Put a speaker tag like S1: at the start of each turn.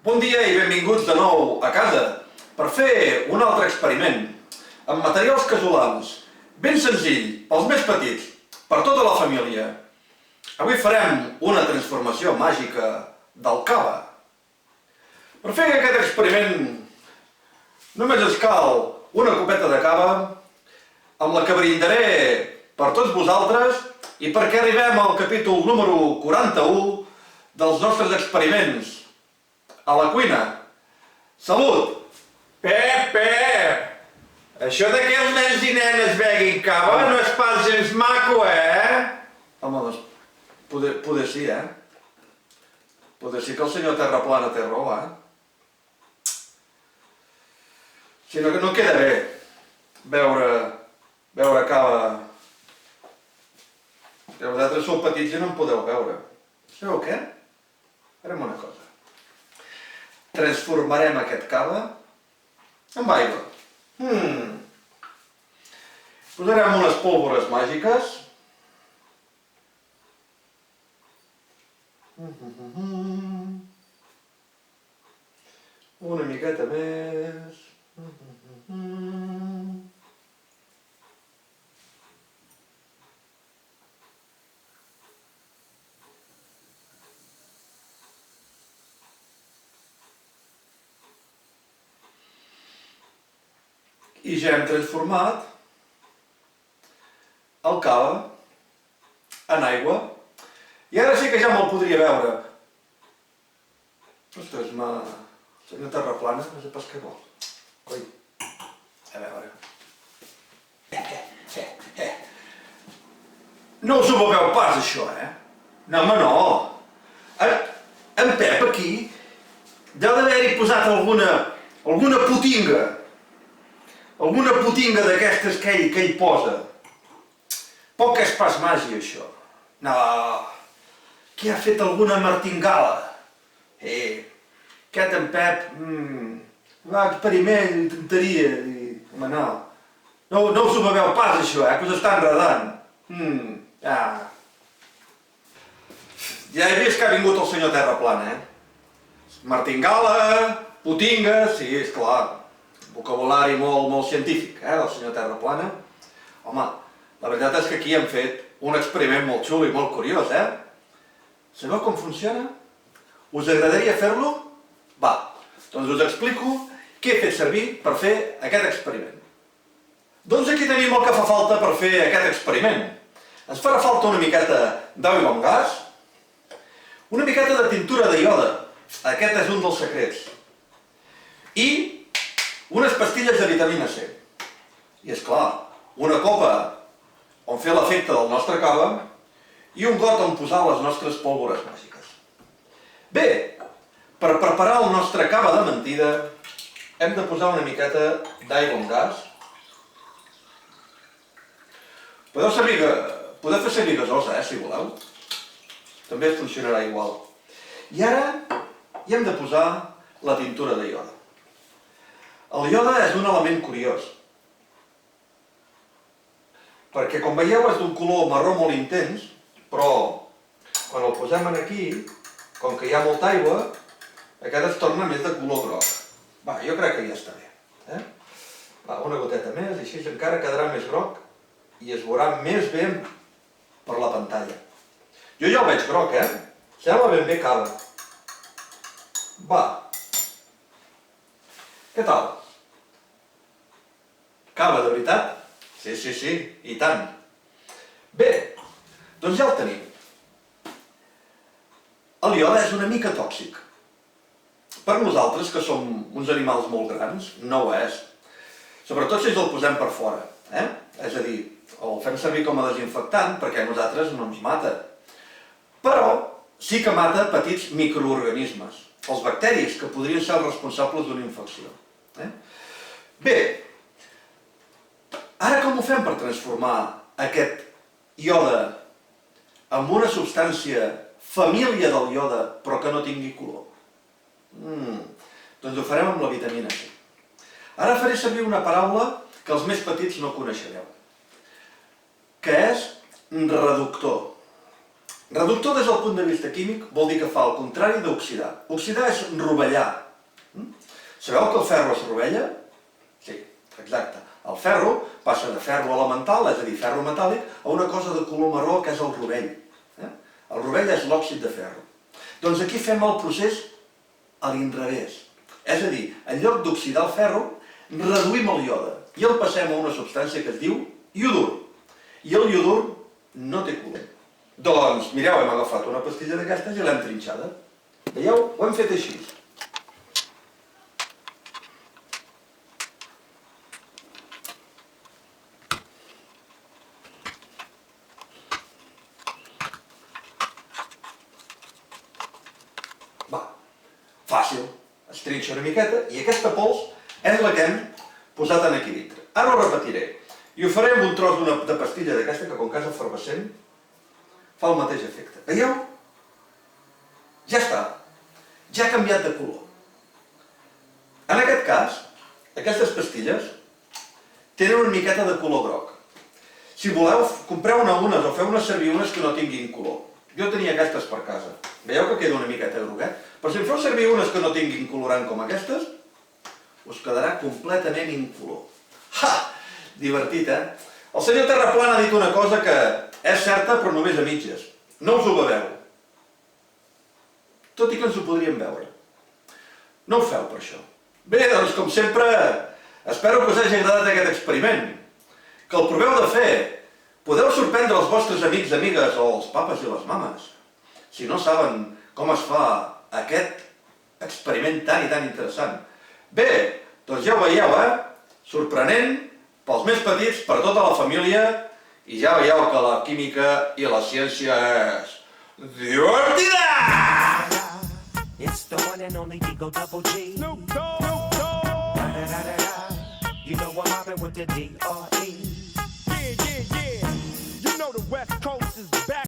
S1: Bon dia i benvinguts de nou a casa per fer un altre experiment amb materials casolans, ben senzill, pels més petits, per tota la família. Avui farem una transformació màgica del cava. Per fer aquest experiment només ens cal una copeta de cava amb la que brindaré per tots vosaltres i perquè arribem al capítol número 41 dels nostres experiments a la cuina. Salut!
S2: Pep! Això que els nens i nenes beguin cava no és pas gens maco,
S1: Home, doncs, poder sí, Poder sí que el senyor Terraplana té raó, Sinó que no queda bé beure cava. Que vosaltres sou petits i no en podeu beure. Sabeu què? Farem una cosa. Transformarem aquest cava amb aigua. Posarem unes pólvores màgiques. Una miqueta més. I ja hem transformat el cava en aigua. I ara sí que ja me'l podria beure. Ostres, senyor Terraplana, no sé pas què vol. Oi, a veure. No us ho beveu pas, això, No, home, no. En Pep, aquí, deu d'haver-hi posat alguna putinga. Alguna putinga d'aquestes que ell posa. Poc és pas màgia, això. No, qui ha fet alguna martingala? Aquest en Pep... va, experiment, tonteria... Home, no. No us ho beveu pas, això, que us està enredant. Ja he vist que ha vingut el senyor Terraplana, Martingala, putinga, sí, esclar. Vocabulari molt científic, del senyor Terraplana. Home, la veritat és que aquí hem fet un experiment molt xulo i molt curiós, Sabeu com funciona? Us agradaria fer-lo? Va, doncs us explico què he fet servir per fer aquest experiment. Doncs aquí tenim el que fa falta per fer aquest experiment. Ens farà falta una miqueta d'aigua amb gas, una miqueta de tintura de iode, aquest és un dels secrets, i unes pastilles de vitamina C. I esclar, una copa on fer l'efecte del nostre cava i un got on posar les nostres pólvores màgiques. Bé, per preparar el nostre cava de mentida hem de posar una miqueta d'aigua amb gas. Podeu fer servir gasosa, si voleu. També funcionarà igual. I ara hi hem de posar la tintura de iode. El iode és un element curiós, perquè com veieu és d'un color marró molt intens, però quan el posem aquí, com que hi ha molta aigua, aquest es torna més de color groc. Va, jo crec que ja està bé. Va, una goteta més, i així encara quedarà més groc i es veurà més bé per la pantalla. Jo ja el veig groc, Sembla ben bé cava. Va. Què tal? Cava, de veritat? Sí, i tant. Bé, doncs ja el tenim. El iode és una mica tòxic. Per nosaltres, que som uns animals molt grans, no ho és. Sobretot si ens el posem per fora, És a dir, el fem servir com a desinfectant perquè a nosaltres no ens mata. Però sí que mata petits microorganismes, els bacteris, que podrien ser els responsables d'una infecció. Bé, ara com ho fem per transformar aquest iode en una substància família del iode però que no tingui color? Doncs ho farem amb la vitamina C. Ara faré servir una paraula que els més petits no coneixereu, que és reductor. Reductor des del punt de vista químic vol dir que fa el contrari d'oxidar. Oxidar és rovellar. Sabeu que el ferro es rovella? Sí, exacte. El ferro passa de ferro elemental, és a dir, ferro metàl·lic, a una cosa de color marró que és el rovell. El rovell és l'òxid de ferro. Doncs aquí fem el procés a l'inrevés. És a dir, en lloc d'oxidar el ferro, reduïm el iode i el passem a una substància que es diu iodur. I el iodur no té color. Doncs, mireu, hem agafat una pastilla d'aquestes i l'hem trinxada. Veieu? Ho hem fet així. Va, fàcil. Es trinxa una miqueta i aquesta pols és la que hem posat en aquí dintre. Ara ho repetiré. I ho faré amb un tros de pastilla d'aquesta que, com que és efervescent, fa el mateix efecte. Veieu? Ja està. Ja ha canviat de color. En aquest cas, aquestes pastilles tenen una miqueta de color groc. Si voleu, compreu-ne unes o feu-ne servir unes que no tinguin color. Jo tenia aquestes per casa. Veieu que queda una miqueta groguet? Però si em feu servir unes que no tinguin colorant com aquestes, us quedarà completament incolor. Ha! Divertit, El senyor Terraplana ha dit una cosa que és certa però només a mitges. No us ho beveu. Tot i que ens ho podríem veure. No ho feu per això. Bé, doncs com sempre, espero que us hagi agradat aquest experiment. Que el proveu de fer. Podeu sorprendre els vostres amics, amigues o els papes i les mames. Si no saben com es fa aquest experiment tan i tan interessant. Bé, doncs ja ho veieu, Sorprenent pels més petits, per tota la família, i ja veieu que la química i la ciència és divertida!
S3: It's the one and only Digo Double G. Snoop Dogg. You know I'm mobbing with the D.R.E.
S4: Yeah. You know the West Coast is back